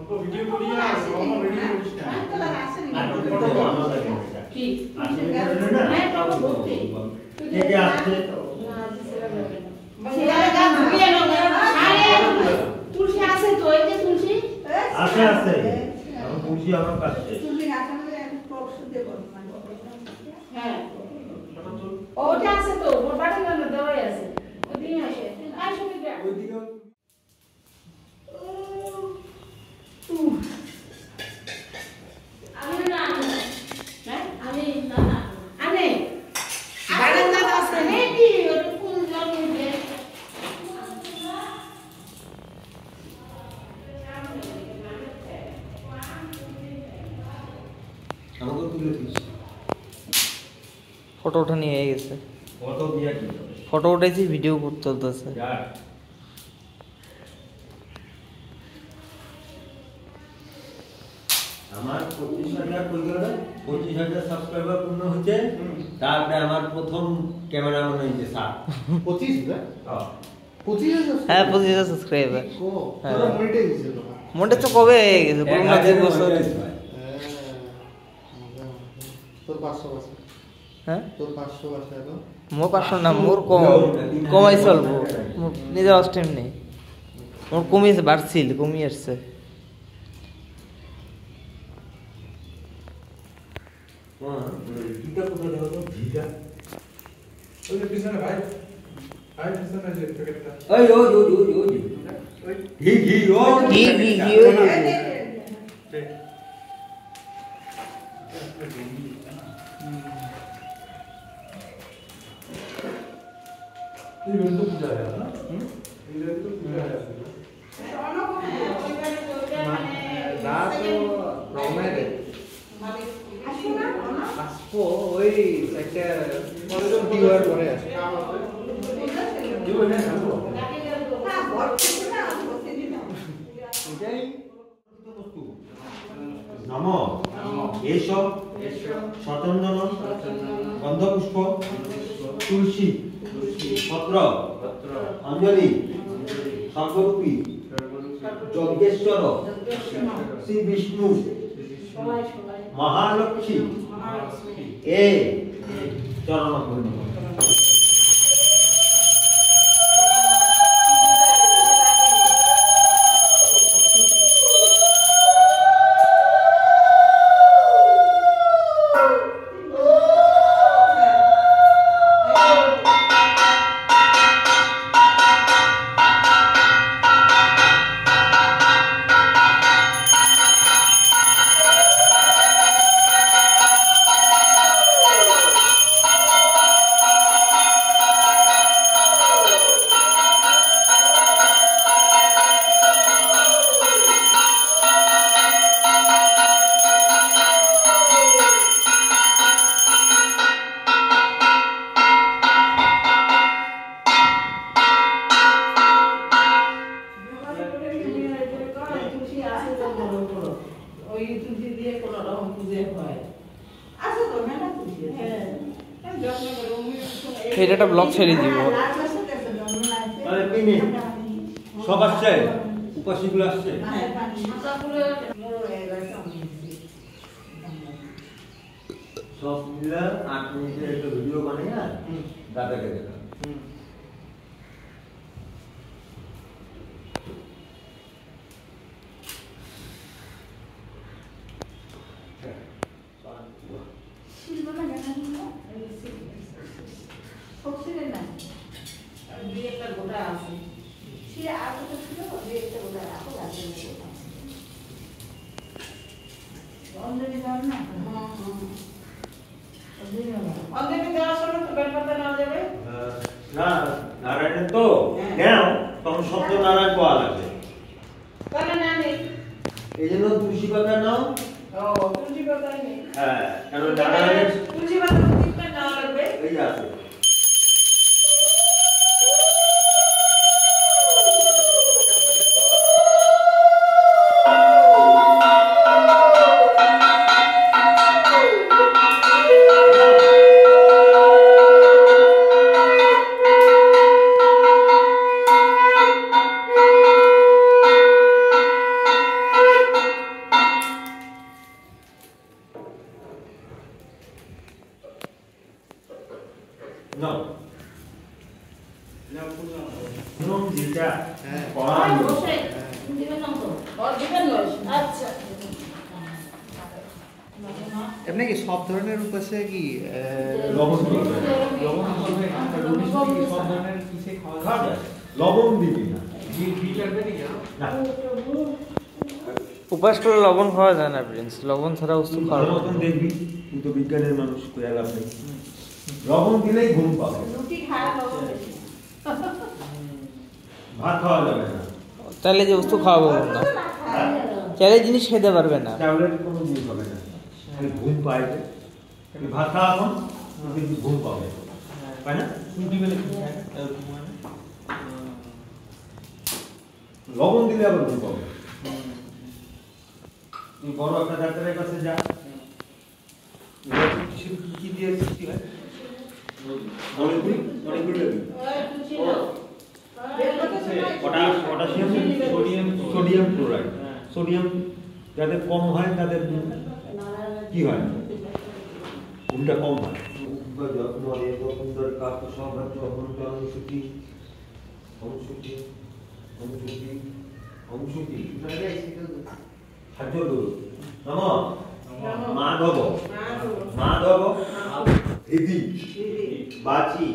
Video করিয়া মামা video করিস না আর ফটো তো আমরা লাগে কি আসলে না হ্যাঁ বাবা বলতে কে কে আসছে বাবা গান ধুইয়া নাও আরে তুলসী আছে তো এই যে তুলসী আছে আছে আমি তুলসী আমার কাছে তুলসী আছে না একটু প্রক্স দেব হ্যাঁ ওটা আছে তো ওর বাড়ি না দেওয়াই আছে ওদিকে আসে আর সব ওইদিকে ফটো উঠা নিয়ে গেছে ফটো দিয়া কি ফটো উঠাইছি ভিডিও চলতেছে আমার 25,000 কই গেল 25,000 সাবস্ক্রাইবার পূর্ণ হইছে তারপরে আমার প্রথম ক্যামেরাম্যান হইছে স্যার 25,000 হ্যাঁ 25,000 হ্যাঁ 25,000 সাবস্ক্রাইবার তোরা মনিটাইজ হইছে মনটা তো কবে হয়ে গেছে করোনা 2 বছর তোর 500 আছে হ্যাঁ তোর 500 আছে তো মোর 500 না মোর কমাই চলবো মোর নিজের অস্টেম নেই মোর কমিয়েছে বাড়ছিল কমিয়ে আসছে কিটা কোথায় দেবো তো ভিটা ওই যে পিছনে ভাই ভাই পিছনে যে প্যাকেটটা ওই ঘি ये तो पूजा है ना ये तो पूजा है ना तो रोमेरे আসবো ওই একটা কলেজের ডিওয়ার পরে আসে ডিওয়ার না আসবো না বড় কিছু না বসে দিলাম এটাই বস্তু নমো এসব শতচন্দন গন্ধপুষ্প তুলসী পত্র অঞ্জলি সর্বরূপী যজ্ঞেশ্বর শ্রী বিষ্ণু মহালক্ষ্মী এ চরণ এটা একটা ব্লগ ছেড়ে দিব সব আসছে উপাসীগুলো আসছে সব মিলে 8 মিনিটের একটা ভিডিও বানিয়ে দাদাকে দেখা নারায়ণ তো নাও তখন শব্দ নারায়ণ পাওয়া লাগবে এই জন্য তুলসী পাতা নাও তুলসী পাতা হ্যাঁ কারণ নারায়ণের তুলসী পাতা নাও লাগবে এই যে আছে বসে দিবেন না তো আর দিবেন না আচ্ছা এমনি কি সব ধরনের উপাসে কি লবণ লবণ দিবি না না উপাস করলে লবণ খাওয়া যায় না প্রিন্স, লবণ ছাড়া ওষুধ খাওয়া ভালো মতন দেখবি, কিন্তু বিজ্ঞানের মানুষ কয়া লাভ নেই। লবণ দিলেই ঘুম পাবে, রুটি খাওয়া লবণ বেশি ভাত খাওয়া যাবে না, তাহলে যে ওষুধ খাওয়াবো না, তাহলে জিনিস খেতে পারবে না। ট্যাবলেট কোনো জিনিস হবে না, খালি ঘুম পাইবে। তুমি ভাত খাওয়া এখন কিন্তু ঘুম পাবে, তাই না? লবণ দিলে আবার ঘুম পাবে। তুই বড় একটা ডাক্তারের কাছে যা, কি দিয়ে কি হয় সোডিয়াম ক্লোরাইড, সোডিয়াম যাদের কম হয় তাদের কি হয়, ঘুমটা কম হয়। যত্ন সুন্দর কাপ সৌভাগ্য অনুসূচি অনুসূচি অনুসূচি অনুসূচি খাদ্য নম মাধব মাধব দিদি বাচি